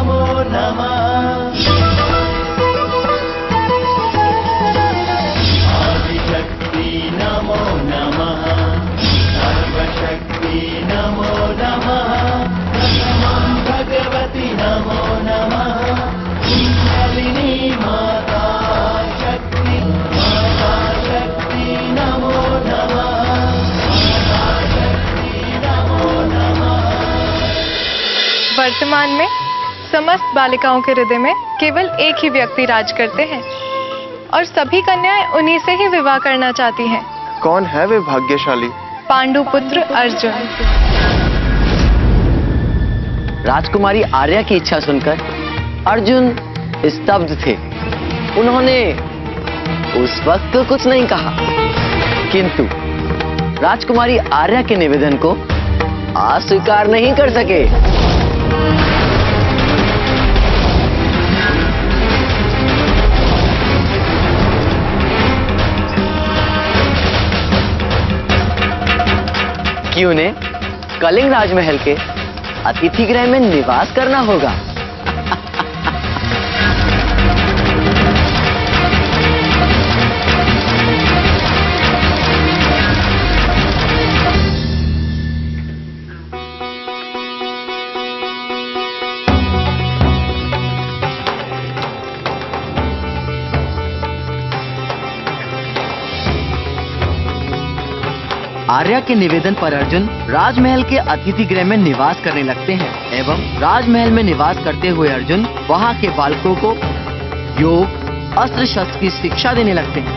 नमो नमः। आदिशक्ति नमो नमः। सर्वशक्ति नमो नमः। प्रथमं भगवती नमो नमः। कुण्डलिनी माता शक्ति नमो नमः। वर्तमान में समस्त बालिकाओं के हृदय में केवल एक ही व्यक्ति राज करते हैं और सभी कन्याएं उन्हीं से ही विवाह करना चाहती हैं। कौन है वे भाग्यशाली? पांडुपुत्र अर्जुन। राजकुमारी आर्या की इच्छा सुनकर अर्जुन स्तब्ध थे। उन्होंने उस वक्त तो कुछ नहीं कहा, किंतु राजकुमारी आर्या के निवेदन को अस्वीकार नहीं कर सके। कि उन्हें कलिंग राजमहल के अतिथि गृह में निवास करना होगा। आर्या के निवेदन पर अर्जुन राजमहल के अतिथि गृह में निवास करने लगते हैं एवं राजमहल में निवास करते हुए अर्जुन वहां के बालकों को योग, अस्त्र शस्त्र की शिक्षा देने लगते हैं।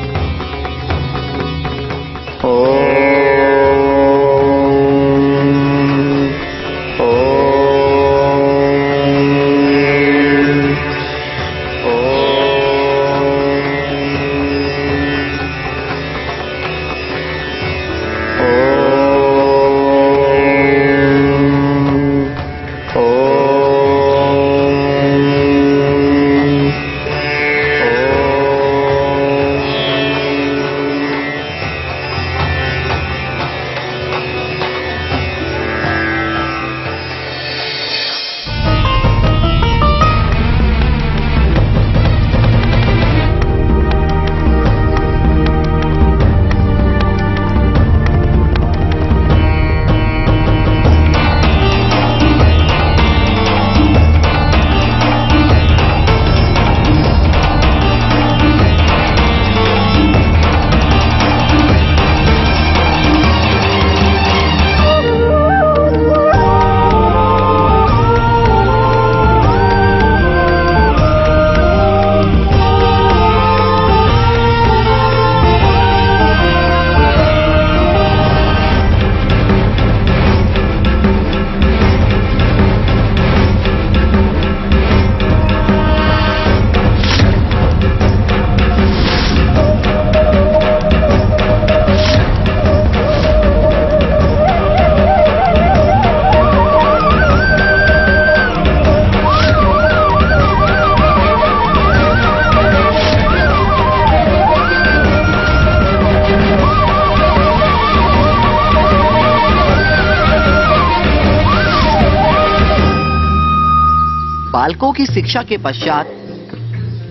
बालकों की शिक्षा के पश्चात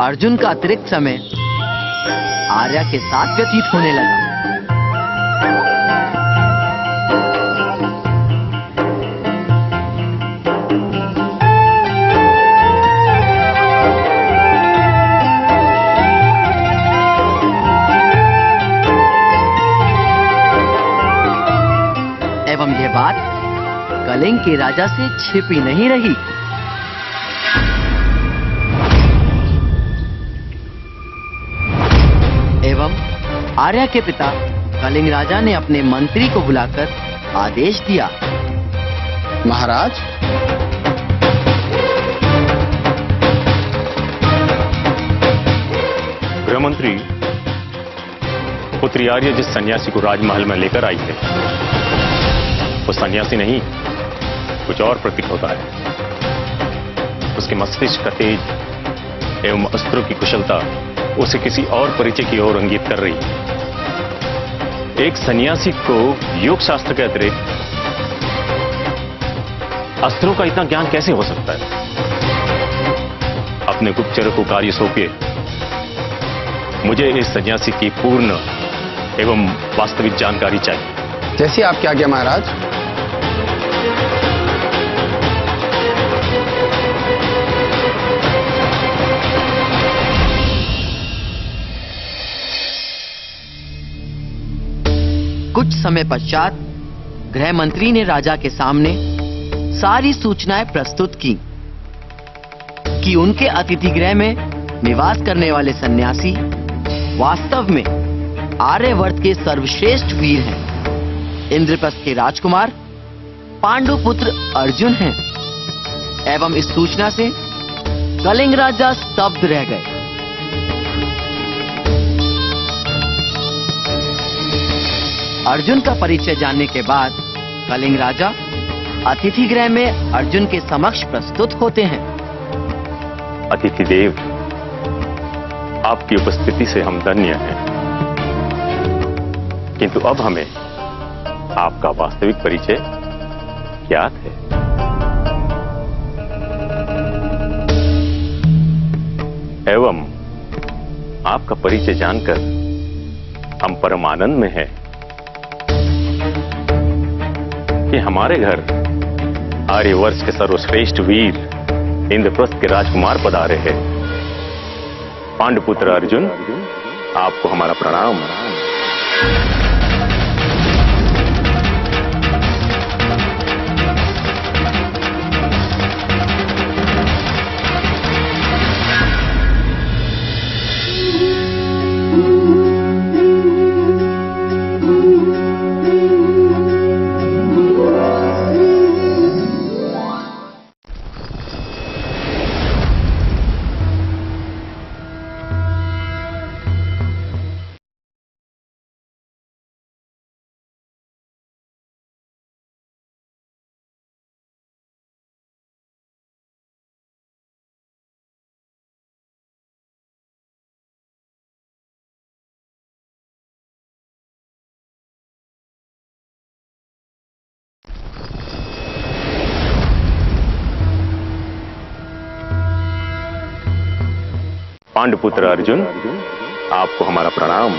अर्जुन का अतिरिक्त समय आर्या के साथ व्यतीत होने लगा। एवं यह बात कलिंग के राजा से छिपी नहीं रही। एवं आर्या के पिता कलिंग राजा ने अपने मंत्री को बुलाकर आदेश दिया। महाराज, गृहमंत्री, पुत्री आर्य जिस सन्यासी को राजमहल में लेकर आई है वो सन्यासी नहीं कुछ और प्रतीत होता है। उसके मस्तिष्क का तेज एवं अस्त्रों की कुशलता उसे किसी और परिचय की ओर इंगित कर रही है। एक सन्यासी को योग शास्त्र के अतिरिक्त अस्त्रों का इतना ज्ञान कैसे हो सकता है? अपने गुप्तचर को कार्य सौंपिए। मुझे इस सन्यासी की पूर्ण एवं वास्तविक जानकारी चाहिए। जैसी आपकी आज्ञा महाराज। कुछ समय पश्चात गृह मंत्री ने राजा के सामने सारी सूचनाएं प्रस्तुत की कि उनके अतिथि गृह में निवास करने वाले सन्यासी वास्तव में आर्यवर्त के सर्वश्रेष्ठ वीर हैं, इंद्रप्रस्थ के राजकुमार पांडुपुत्र अर्जुन हैं। एवं इस सूचना से कलिंग राजा स्तब्ध रह गए। अर्जुन का परिचय जानने के बाद कलिंग राजा अतिथि गृह में अर्जुन के समक्ष प्रस्तुत होते हैं। अतिथि देव, आपकी उपस्थिति से हम धन्य हैं, किंतु अब हमें आपका वास्तविक परिचय ज्ञात है। एवं आपका परिचय जानकर हम परम आनंद में हैं कि हमारे घर आर्यवर्ष के सर्वश्रेष्ठ वीर इंद्रप्रस्थ के राजकुमार पधारे हैं। पांडुपुत्र अर्जुन, आपको हमारा प्रणाम। पांडुपुत्र अर्जुन, आपको हमारा प्रणाम।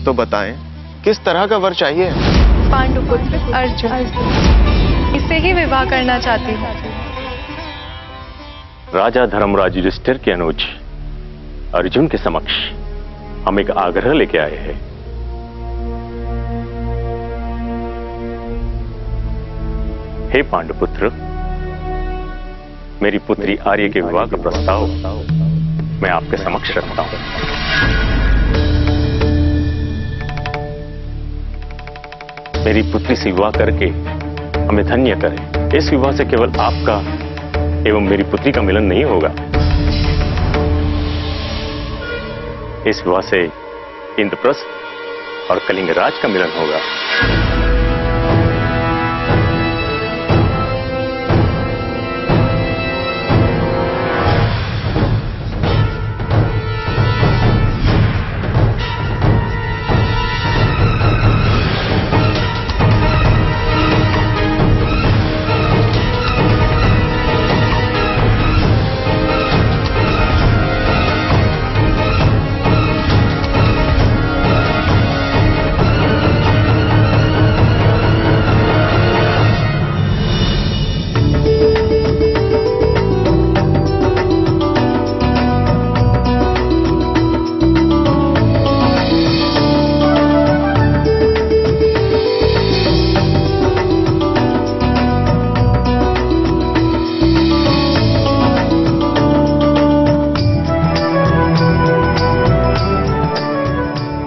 तो बताएं, किस तरह का वर चाहिए? पांडुपुत्र अर्जुन, इससे ही विवाह करना चाहती हूँ। राजा धर्मराज युधिष्ठिर के अनुज अर्जुन के समक्ष हम एक आग्रह लेके आए हैं। हे पांडुपुत्र, मेरी पुत्री आर्य के विवाह का प्रस्ताव मैं आपके समक्ष रखता हूं। मेरी पुत्री से विवाह करके हमें धन्य करें। इस विवाह से केवल आपका एवं मेरी पुत्री का मिलन नहीं होगा, इस विवाह से इंद्रप्रस्थ और कलिंग राज का मिलन होगा।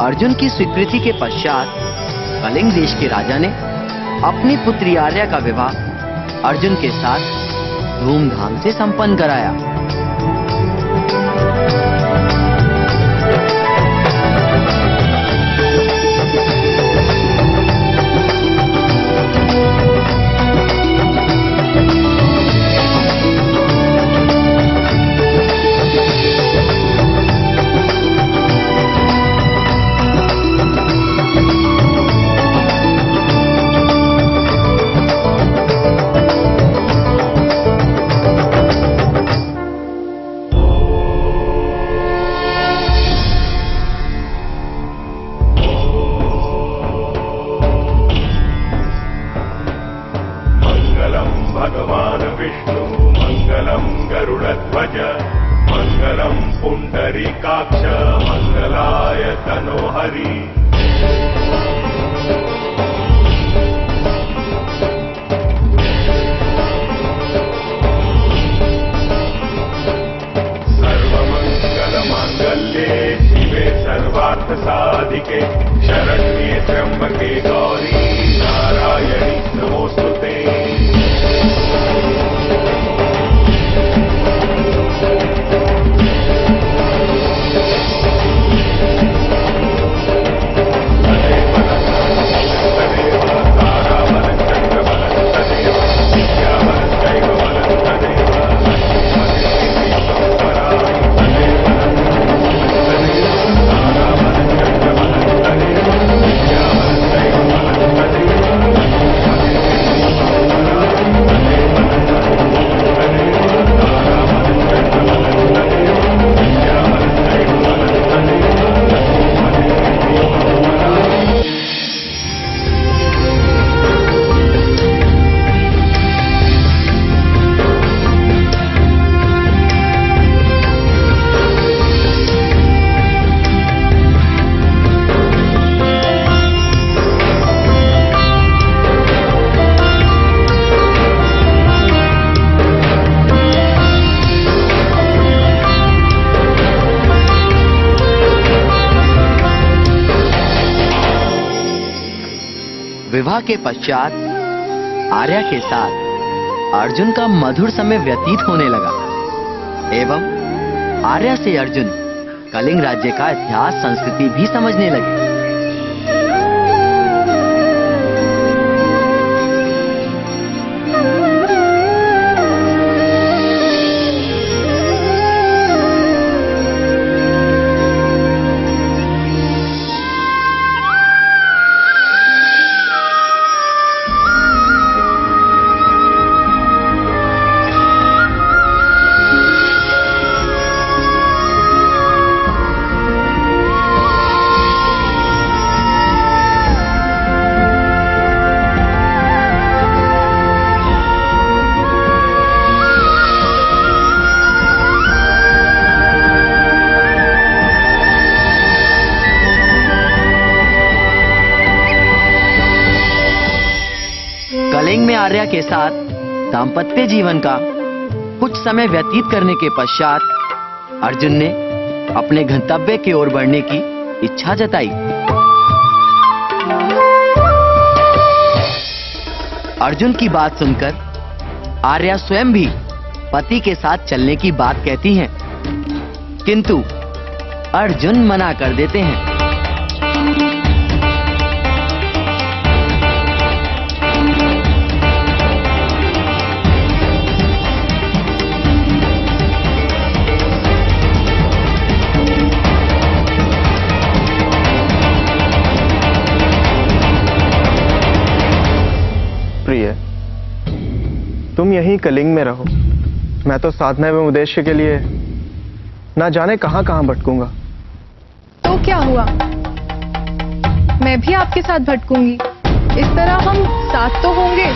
अर्जुन की स्वीकृति के पश्चात कलिंग देश के राजा ने अपनी पुत्री आर्या का विवाह अर्जुन के साथ धूमधाम से संपन्न कराया। विष्णु मंगलम गरुड़ध्वज मंगलम पुंडरीकाक्ष मंगलाय तनोहरि। सर्वमंगलमांगल्ये शिवे सर्वार्थ साधिके शरण्ये त्र्यंबके गौरी नारायणी नमोस्तुते। विवाह के पश्चात आर्या के साथ अर्जुन का मधुर समय व्यतीत होने लगा एवं आर्या से अर्जुन कलिंग राज्य का इतिहास संस्कृति भी समझने लगे। कलिंग में आर्या के साथ दाम्पत्य जीवन का कुछ समय व्यतीत करने के पश्चात अर्जुन ने अपने गंतव्य की ओर बढ़ने की इच्छा जताई। अर्जुन की बात सुनकर आर्या स्वयं भी पति के साथ चलने की बात कहती हैं, किंतु अर्जुन मना कर देते हैं। प्रिय, तुम यहीं कलिंग में रहो। मैं तो साधना एवं उद्देश्य के लिए ना जाने कहां कहां भटकूंगा। तो क्या हुआ, मैं भी आपके साथ भटकूंगी। इस तरह हम साथ तो होंगे।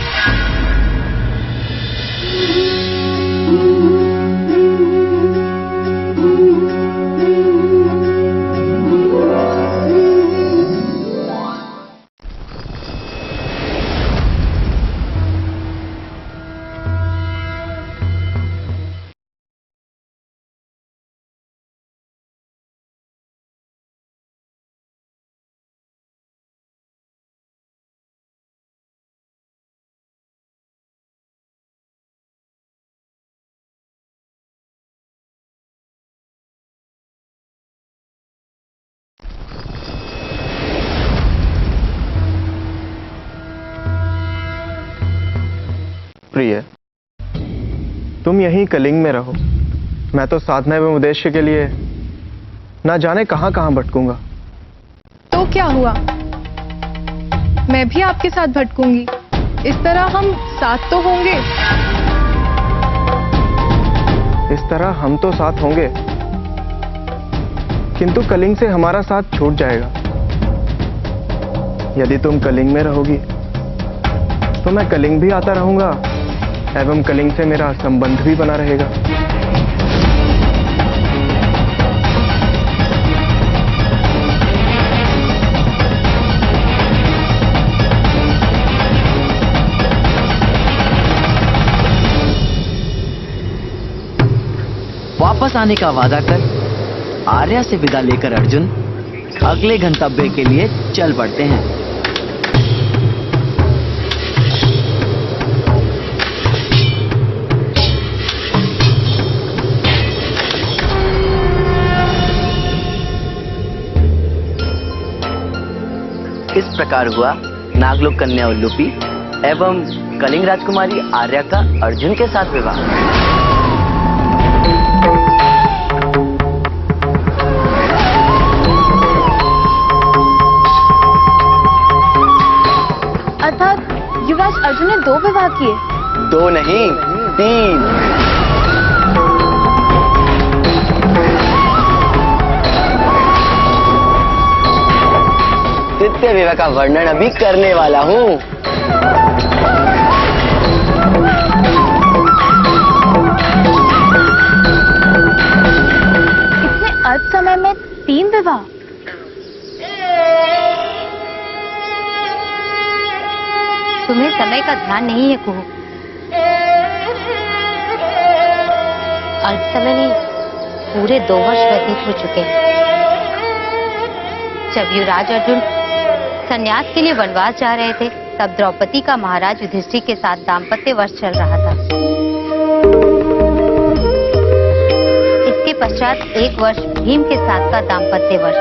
प्रिय, तुम यहीं कलिंग में रहो। मैं तो साधना एवं उद्देश्य के लिए ना जाने कहां कहां भटकूंगा। तो क्या हुआ, मैं भी आपके साथ भटकूंगी। इस तरह हम साथ तो होंगे। इस तरह हम तो साथ होंगे, किंतु कलिंग से हमारा साथ छूट जाएगा। यदि तुम कलिंग में रहोगी तो मैं कलिंग भी आता रहूंगा एवं कलिंग से मेरा संबंध भी बना रहेगा। वापस आने का वादा कर आर्या से विदा लेकर अर्जुन अगले गंतव्य के लिए चल पड़ते हैं। इस प्रकार हुआ नागलोक कन्या उल्लूपी एवं कलिंग राजकुमारी आर्या का अर्जुन के साथ विवाह। अर्थात युवराज अर्जुन ने 2 विवाह किए? 2 नहीं 3। तृतीय विवाह का वर्णन अभी करने वाला हूँ। इतने अल्प समय में 3 विवाह? तुम्हें समय का ध्यान नहीं है कुहू। अल्प समय नहीं, पूरे 2 वर्ष व्यतीत हो चुके हैं। जब युवराज अर्जुन संन्यास के लिए वनवास जा रहे थे, तब द्रौपदी का महाराज युधिष्ठिर के साथ दाम्पत्य वर्ष चल रहा था। इसके पश्चात 1 वर्ष भीम के साथ का दाम्पत्य वर्ष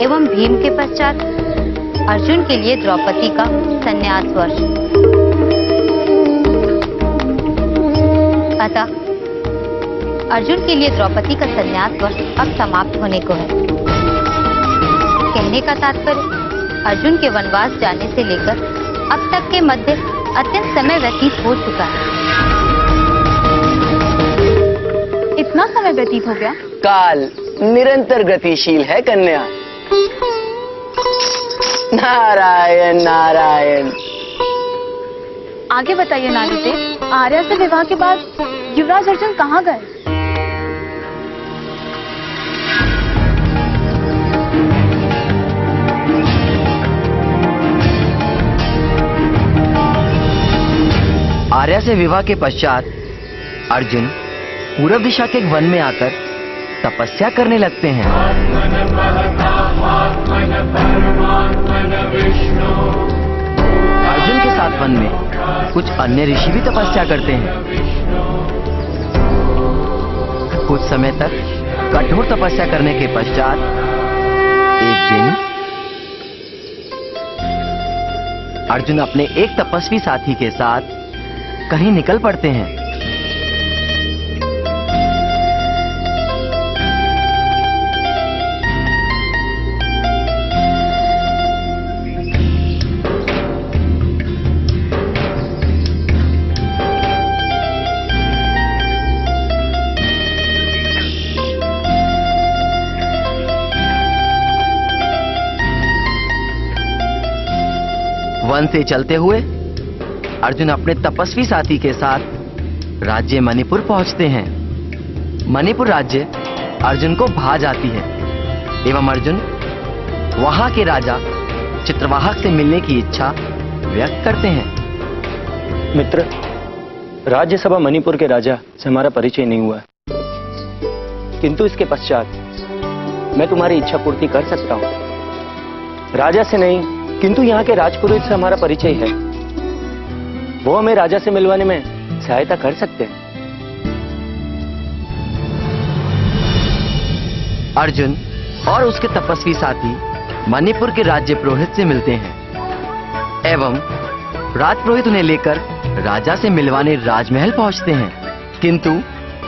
एवं भीम के पश्चात अर्जुन के लिए द्रौपदी का संन्यास वर्ष। अतः अर्जुन के लिए द्रौपदी का संन्यास वर्ष अब समाप्त होने को है। कहने का तात्पर्य अर्जुन के वनवास जाने से लेकर अब तक के मध्य अत्यंत समय व्यतीत हो चुका है। इतना समय व्यतीत हो गया? काल निरंतर गतिशील है कन्या। नारायण नारायण। आगे बताइए नारीदेव, आर्या से विवाह के बाद युवराज अर्जुन कहाँ गए? आर्या से विवाह के पश्चात अर्जुन पूर्व दिशा के एक वन में आकर तपस्या करने लगते हैं। अर्जुन के साथ वन में कुछ अन्य ऋषि भी तपस्या करते हैं। कुछ समय तक कठोर तपस्या करने के पश्चात एक दिन अर्जुन अपने एक तपस्वी साथी के साथ कहीं निकल पड़ते हैं। वन से चलते हुए अर्जुन अपने तपस्वी साथी के साथ राज्य मणिपुर पहुंचते हैं। मणिपुर राज्य अर्जुन को भा जाती है एवं अर्जुन वहां के राजा चित्रवाहक से मिलने की इच्छा व्यक्त करते हैं। मित्र, राज्यसभा मणिपुर के राजा से हमारा परिचय नहीं हुआ, किंतु इसके पश्चात मैं तुम्हारी इच्छा पूर्ति कर सकता हूं। राजा से नहीं, किंतु यहाँ के राजपुरोहित से हमारा परिचय है। वो हमें राजा से मिलवाने में सहायता कर सकते हैं। अर्जुन और उसके तपस्वी साथी मणिपुर के राज्य पुरोहित से मिलते हैं एवं राजपुरोहित उन्हें लेकर राजा से मिलवाने राजमहल पहुंचते हैं। किंतु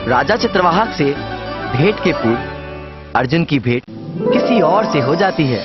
राजा चित्रवाहक से भेंट के पूर्व अर्जुन की भेंट किसी और से हो जाती है।